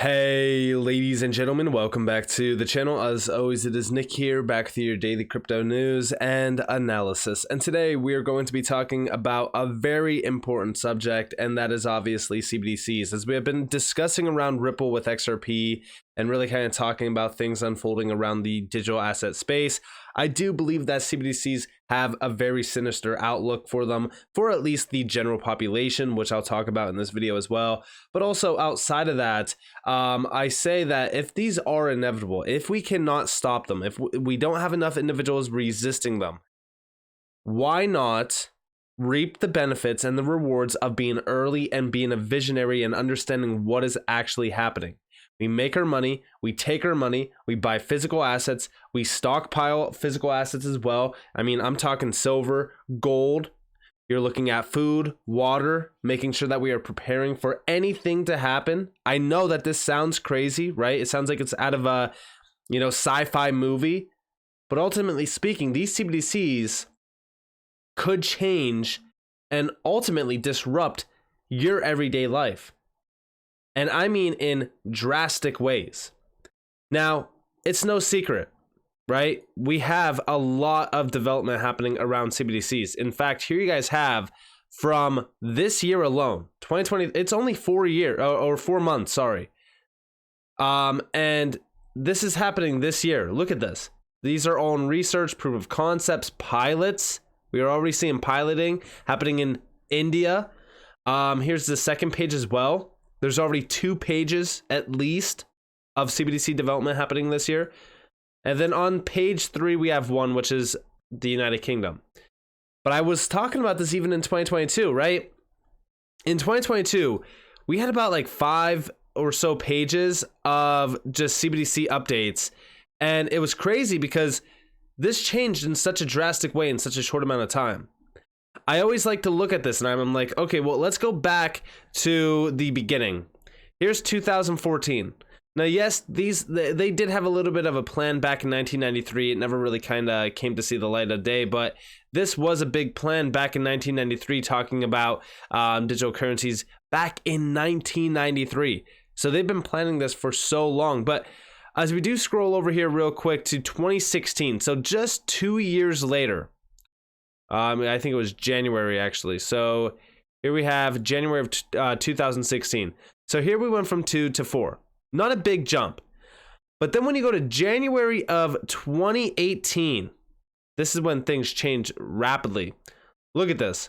Hey ladies and gentlemen, welcome back to the channel. As always, it is Nick here, back with your daily crypto news and analysis. And today we are going to be talking about a very important subject, and that is obviously CBDCs. As we have been discussing around Ripple with XRP and really kind of talking about things unfolding around the digital asset space, I do believe that CBDCs have a very sinister outlook for them, for at least the general population, which I'll talk about in this video as well. But also outside of that, I say that if these are inevitable, if we cannot stop them, if we don't have enough individuals resisting them, why not reap the benefits and the rewards of being early and being a visionary and understanding what is actually happening? We make our money, we take our money, we buy physical assets, we stockpile physical assets as well. I mean, I'm talking silver, gold. You're looking at food, water, making sure that we are preparing for anything to happen. I know that this sounds crazy, right? It sounds like it's out of a, sci-fi movie. But ultimately speaking, these CBDCs could change and ultimately disrupt your everyday life. And I mean in drastic ways. Now, it's no secret, right? We have a lot of development happening around CBDCs. In fact, here you guys have from this year alone, 2020, it's only 4 months, sorry. And this is happening this year. Look at this. These are all in research, proof of concepts, pilots. We are already seeing piloting happening in India. Here's the second page as well. There's already 2 pages at least of CBDC development happening this year. And then on page 3, we have one, which is the United Kingdom. But I was talking about this even in 2022, right? In 2022, we had about like 5 or so pages of just CBDC updates. And it was crazy because this changed in such a drastic way in such a short amount of time. I always like to look at this and I'm like, okay, well, let's go back to the beginning. Here's 2014. Now, yes, they did have a little bit of a plan back in 1993. It never really kind of came to see the light of day, but this was a big plan back in 1993 talking about digital currencies back in 1993. So they've been planning this for so long. But as we do scroll over here real quick to 2016, so just 2 years later, I think it was January actually. So here we have January of 2016. So here we went from 2 to 4. Not a big jump. But then when you go to January of 2018, this is when things change rapidly. Look at this.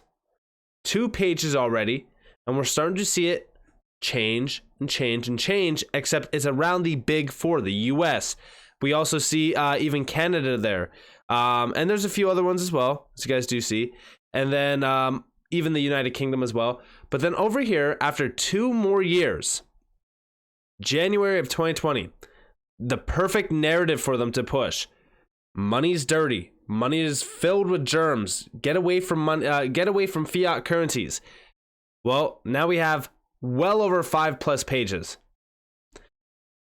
2 pages already, and we're starting to see it change and change and change, except it's around the big 4, the US. We also see even Canada there. And there's a few other ones as well, as you guys do see. And then even the United Kingdom as well. But then over here, after 2 more years, January of 2020, the perfect narrative for them to push. Money's dirty. Money is filled with germs. Get away from money. Get away from fiat currencies. Well, now we have well over 5+ pages.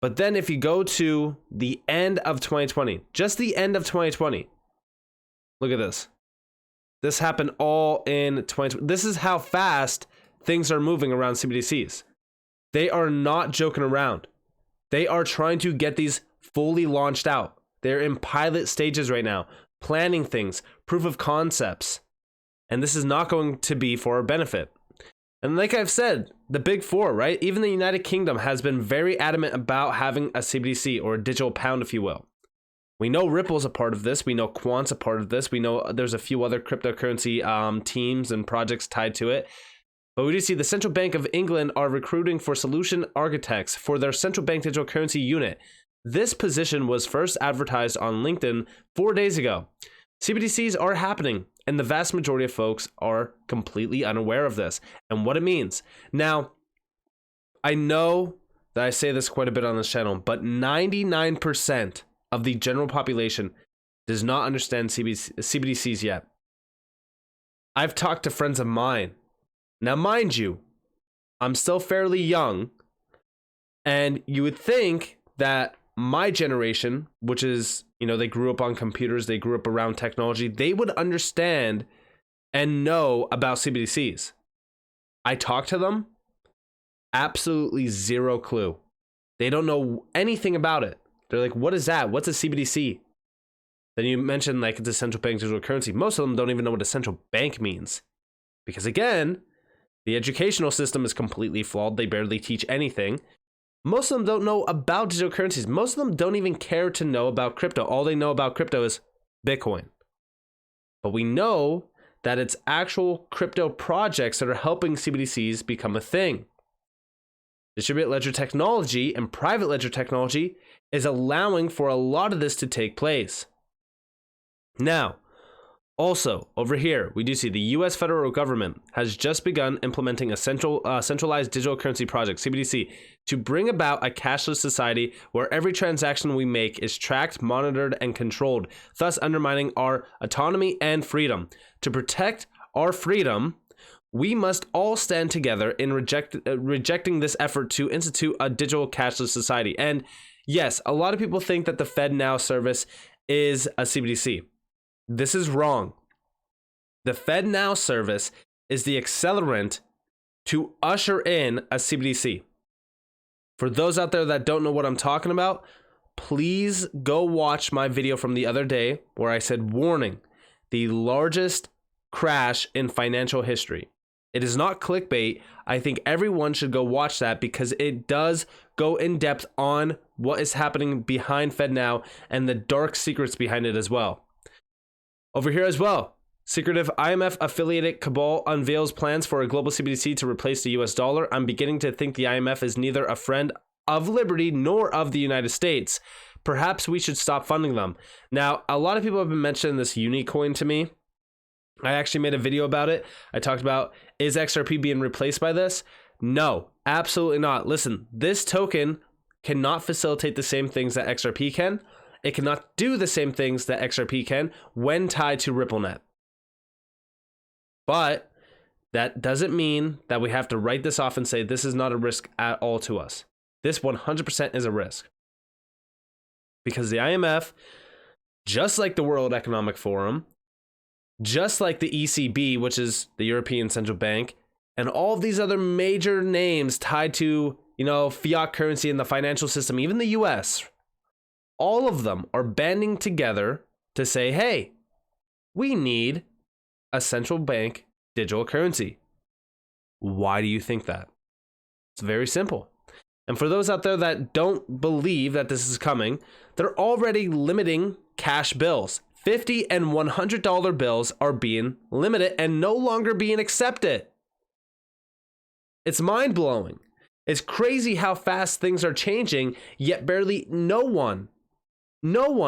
But then if you go to the end of 2020, just the end of 2020, look at this. This happened all in 2020. This is how fast things are moving around CBDCs. They are not joking around. They are trying to get these fully launched out. They're in pilot stages right now, planning things, proof of concepts. And this is not going to be for our benefit. And like I've said, the big 4, right? Even the United Kingdom has been very adamant about having a CBDC, or a digital pound, if you will. We know Ripple's a part of this. We know Quant's a part of this. We know there's a few other cryptocurrency teams and projects tied to it. But we do see the Central Bank of England are recruiting for solution architects for their Central Bank Digital Currency unit. This position was first advertised on LinkedIn 4 days ago. CBDCs are happening, and the vast majority of folks are completely unaware of this and what it means. Now, I know that I say this quite a bit on this channel, but 99% of the general population does not understand CBDCs yet. I've talked to friends of mine. Now, mind you, I'm still fairly young, and you would think that my generation, which is, they grew up on computers, they grew up around technology, they would understand and know about CBDCs. I talked to them, absolutely zero clue. They don't know anything about it. They're like, what is that? What's a CBDC? Then you mentioned like it's a central bank digital currency. Most of them don't even know what a central bank means. Because again, the educational system is completely flawed. They barely teach anything. Most of them don't know about digital currencies. Most of them don't even care to know about crypto. All they know about crypto is Bitcoin. But we know that it's actual crypto projects that are helping CBDCs become a thing. Distributed ledger technology and private ledger technology is allowing for a lot of this to take place. Now, also, over here, we do see the US federal government has just begun implementing a centralized digital currency project, CBDC, to bring about a cashless society where every transaction we make is tracked, monitored, and controlled, thus undermining our autonomy and freedom. To protect our freedom, we must all stand together in rejecting this effort to institute a digital cashless society. And yes, a lot of people think that the FedNow service is a CBDC. This is wrong. The FedNow service is the accelerant to usher in a CBDC. For those out there that don't know what I'm talking about, please go watch my video from the other day where I said, warning, the largest crash in financial history. It is not clickbait. I think everyone should go watch that because it does go in depth on what is happening behind FedNow and the dark secrets behind it as well. Over here as well, secretive IMF affiliated cabal unveils plans for a global CBDC to replace the US dollar. I'm beginning to think the IMF is neither a friend of liberty nor of the United States. Perhaps we should stop funding them. Now, a lot of people have been mentioning this Unicoin to me. I actually made a video about it. I talked about, is XRP being replaced by this? No, absolutely not. Listen, this token cannot facilitate the same things that XRP can. It cannot do the same things that XRP can when tied to RippleNet. But that doesn't mean that we have to write this off and say this is not a risk at all to us. This 100% is a risk. Because the IMF, just like the World Economic Forum, just like the ECB, which is the European Central Bank, and all of these other major names tied to, fiat currency in the financial system, even the US, all of them are banding together to say, hey, we need a central bank digital currency. Why do you think that? It's very simple. And for those out there that don't believe that this is coming, they're already limiting cash bills. $50 and $100 bills are being limited and no longer being accepted. It's mind-blowing. It's crazy how fast things are changing, yet barely no one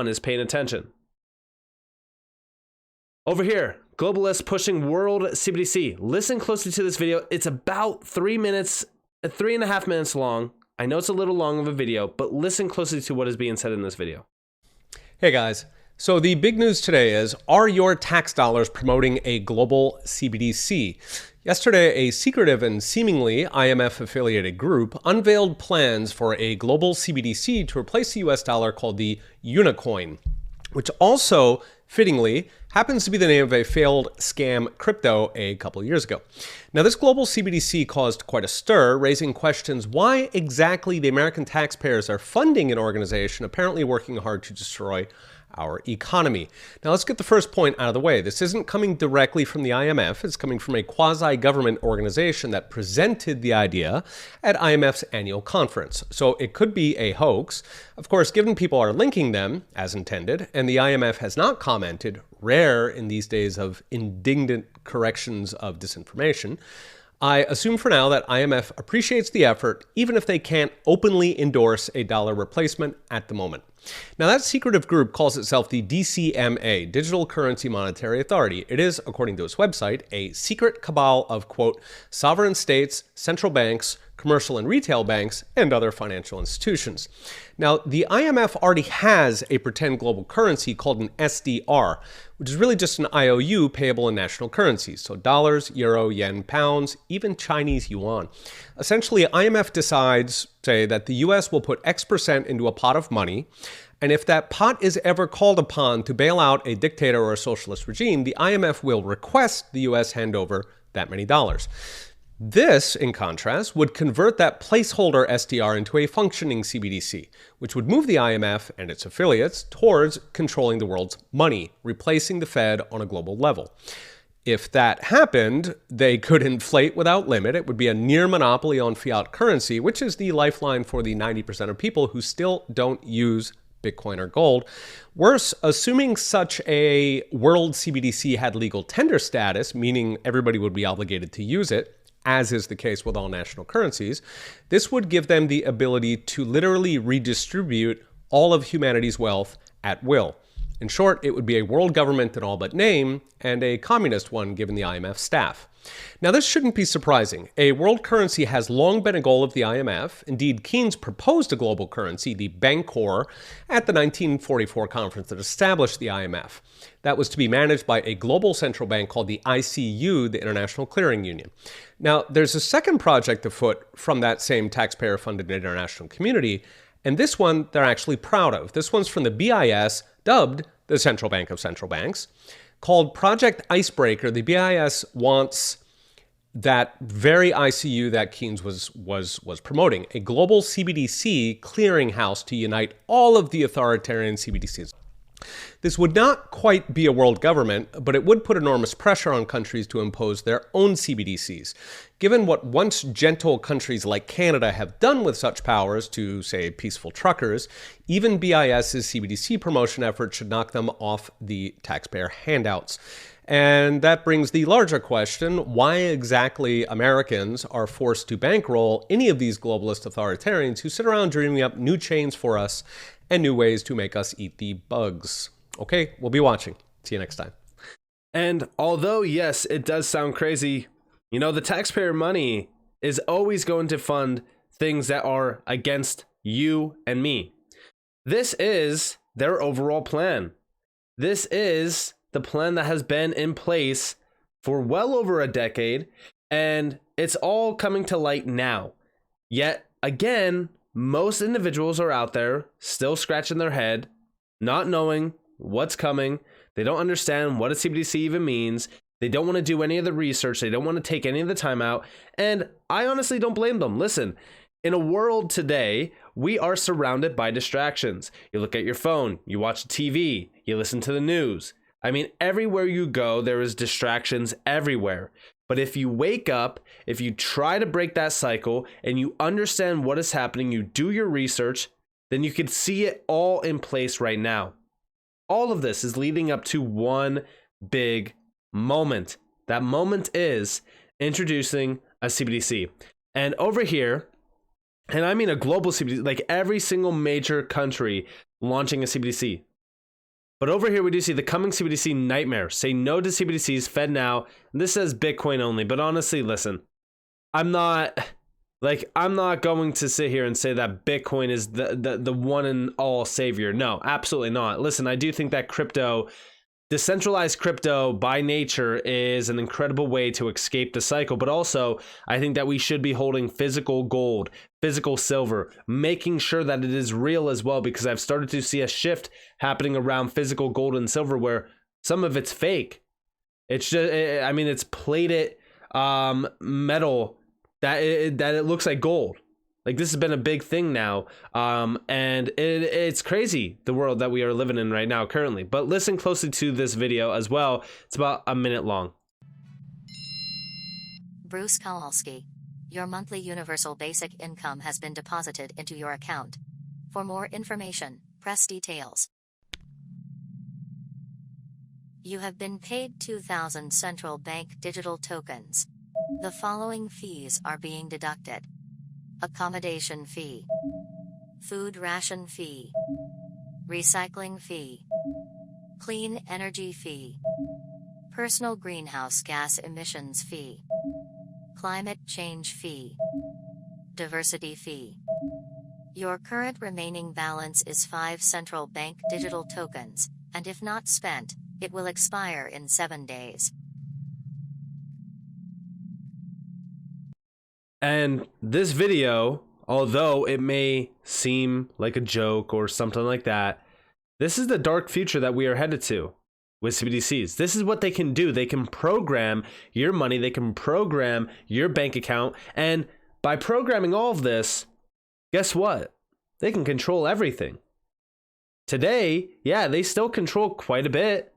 is paying attention. Over here, globalists pushing world CBDC. Listen closely to this video. It's about 3.5 minutes long. I know it's a little long of a video, but listen closely to what is being said in this video. Hey guys. So the big news today is, are your tax dollars promoting a global CBDC? Yesterday, a secretive and seemingly IMF-affiliated group unveiled plans for a global CBDC to replace the US dollar called the Unicoin, which also, fittingly, happens to be the name of a failed scam crypto a couple of years ago. Now, this global CBDC caused quite a stir, raising questions why exactly the American taxpayers are funding an organization apparently working hard to destroy our economy. Now let's get the first point out of the way. This isn't coming directly from the IMF. It's coming from a quasi-government organization that presented the idea at IMF's annual conference. So it could be a hoax. Of course, given people are linking them as intended, and the IMF has not commented, rare in these days of indignant corrections of disinformation, I assume for now that IMF appreciates the effort, even if they can't openly endorse a dollar replacement at the moment. Now, that secretive group calls itself the DCMA, Digital Currency Monetary Authority. It is, according to its website, a secret cabal of, quote, sovereign states, central banks, commercial and retail banks, and other financial institutions. Now, the IMF already has a pretend global currency called an SDR, which is really just an IOU payable in national currencies, so dollars, euro, yen, pounds, even Chinese yuan. Essentially, IMF decides, say, that the US will put X% into a pot of money, and if that pot is ever called upon to bail out a dictator or a socialist regime, the IMF will request the US hand over that many dollars. This, in contrast, would convert that placeholder SDR into a functioning CBDC, which would move the IMF and its affiliates towards controlling the world's money, replacing the Fed on a global level. If that happened, they could inflate without limit. It would be a near monopoly on fiat currency, which is the lifeline for the 90% of people who still don't use Bitcoin or gold. Worse, assuming such a world CBDC had legal tender status, meaning everybody would be obligated to use it, as is the case with all national currencies, this would give them the ability to literally redistribute all of humanity's wealth at will. In short, it would be a world government in all but name, and a communist one given the IMF staff. Now, this shouldn't be surprising. A world currency has long been a goal of the IMF. Indeed, Keynes proposed a global currency, the Bancor, at the 1944 conference that established the IMF. That was to be managed by a global central bank called the ICU, the International Clearing Union. Now, there's a second project afoot from that same taxpayer-funded international community, and this one they're actually proud of. This one's from the BIS, dubbed the Central Bank of Central Banks, called Project Icebreaker. The BIS wants that very ICU that Keynes was promoting, a global CBDC clearinghouse to unite all of the authoritarian CBDCs. This would not quite be a world government, but it would put enormous pressure on countries to impose their own CBDCs. Given what once gentle countries like Canada have done with such powers to, say, peaceful truckers, even BIS's CBDC promotion effort should knock them off the taxpayer handouts. And that brings the larger question, why exactly Americans are forced to bankroll any of these globalist authoritarians who sit around dreaming up new chains for us and new ways to make us eat the bugs. Okay, we'll be watching. See you next time. And although, yes, it does sound crazy, you know, the taxpayer money is always going to fund things that are against you and me. This is their overall plan. This is the plan that has been in place for well over a decade, and it's all coming to light now. Yet, again, most individuals are out there still scratching their head, not knowing what's coming. They don't understand what a CBDC even means. They don't want to do any of the research. They don't want to take any of the time out. And I honestly don't blame them. Listen, in a world today, we are surrounded by distractions. You look at your phone, you watch TV, you listen to the news. I mean, everywhere you go, there is distractions everywhere. But if you wake up, if you try to break that cycle and you understand what is happening, you do your research, then you can see it all in place right now. All of this is leading up to one big moment. That moment is introducing a CBDC. And over here, and I mean a global CBDC, like every single major country launching a CBDC. But over here, we do see the coming CBDC nightmare. Say no to CBDCs, Fed now. And this says Bitcoin only. But honestly, listen, I'm not going to sit here and say that Bitcoin is the one and all savior. No, absolutely not. Listen, I do think that decentralized crypto by nature is an incredible way to escape the cycle, but also I think that we should be holding physical gold, physical silver, making sure that it is real as well, because I've started to see a shift happening around physical gold and silver where some of it's fake. It's just, I mean, it's plated metal that it looks like gold. Like, this has been a big thing now, and it's crazy, the world that we are living in right now currently. But listen closely to this video as well. It's about a minute long. Bruce Kowalski, your monthly universal basic income has been deposited into your account. For more information, press details. You have been paid 2,000 Central Bank Digital Tokens. The following fees are being deducted: accommodation fee, food ration fee, recycling fee, clean energy fee, personal greenhouse gas emissions fee, climate change fee, diversity fee. Your current remaining balance is 5 Central Bank Digital Tokens, and if not spent, it will expire in 7 days. And this video, although it may seem like a joke or something like that, this is the dark future that we are headed to. with CBDCs. This is what they can do. They can program your money. They can program your bank account. And by programming all of this, guess what? They can control everything. Today, yeah, they still control quite a bit.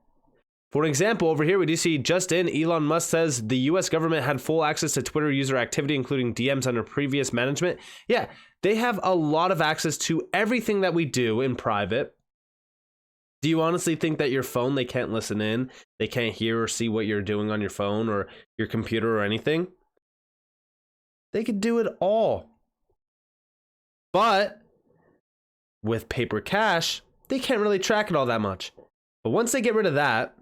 For example, over here we do see just in, Elon Musk says the US government had full access to Twitter user activity, including DMs under previous management. Yeah, they have a lot of access to everything that we do in private. Do you honestly think that your phone, they can't listen in? They can't hear or see what you're doing on your phone or your computer or anything? They could do it all. But with paper cash, they can't really track it all that much. But once they get rid of that,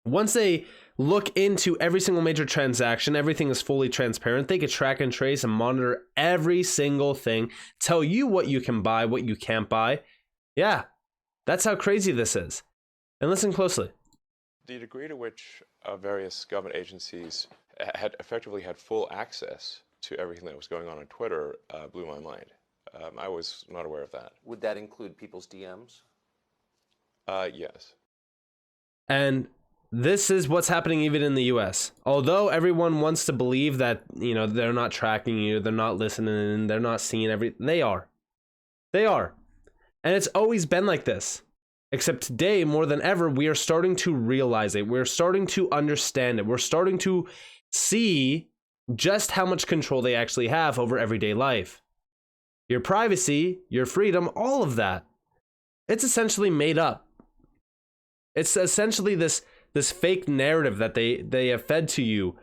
once they look into every single major transaction, everything is fully transparent, they could track and trace and monitor every single thing, tell you what you can buy, what you can't buy. Yeah. That's how crazy this is. And listen closely. The degree to which various government agencies had effectively had full access to everything that was going on Twitter blew my mind. I was not aware of that. Would that include people's DMs? Yes. And this is what's happening even in the US. Although everyone wants to believe that, you know, they're not tracking you, they're not listening, they're not seeing everything. They are. They are. And it's always been like this. Except today, more than ever, we are starting to realize it. We're starting to understand it. We're starting to see just how much control they actually have over everyday life. Your privacy, your freedom, all of that. It's essentially made up. It's essentially this fake narrative that they have fed to you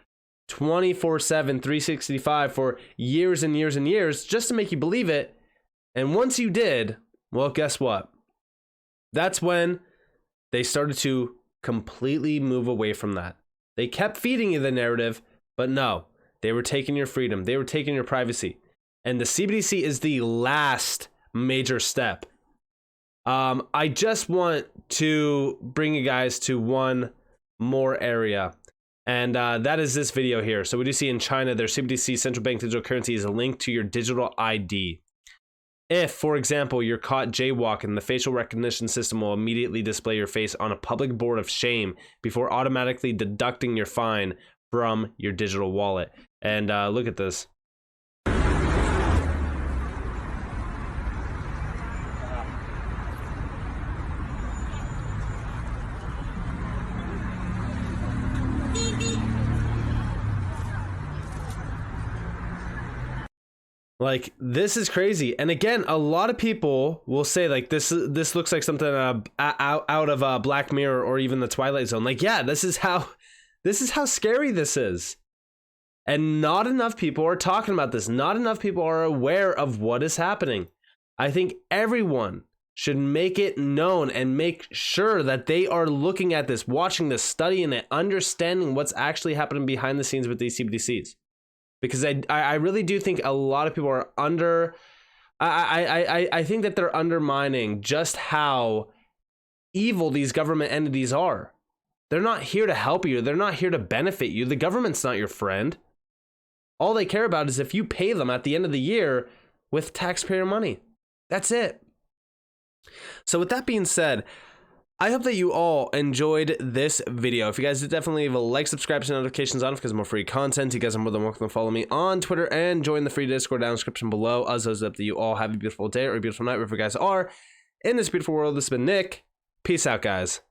24/7, 365 for years and years and years just to make you believe it. And once you did, well, guess what? That's when they started to completely move away from that. They kept feeding you the narrative, but no, they were taking your freedom. They were taking your privacy. And the CBDC is the last major step. I just want to bring you guys to one more area. And that is this video here. So we do see in China, their CBDC, Central Bank Digital Currencies, is linked to your digital ID. If, for example, you're caught jaywalking, the facial recognition system will immediately display your face on a public board of shame before automatically deducting your fine from your digital wallet. And look at this. Like, this is crazy. And again, a lot of people will say, like, this looks like something out of Black Mirror or even the Twilight Zone. Like, yeah, this is how scary this is. And not enough people are talking about this. Not enough people are aware of what is happening. I think everyone should make it known and make sure that they are looking at this, watching this, studying it, understanding what's actually happening behind the scenes with these CBDCs. Because I really do think a lot of people are I think that they're undermining just how evil these government entities are. They're not here to help you. They're not here to benefit you. The government's not your friend. All they care about is if you pay them at the end of the year with taxpayer money. That's it. So with that being said, I hope that you all enjoyed this video. If you guys did, definitely leave a like, subscribe, and notifications on because more free content. You guys are more than welcome to follow me on Twitter and join the free Discord down in the description below. As always, hope that you all have a beautiful day or a beautiful night wherever you guys are in this beautiful world. This has been Nick. Peace out, guys.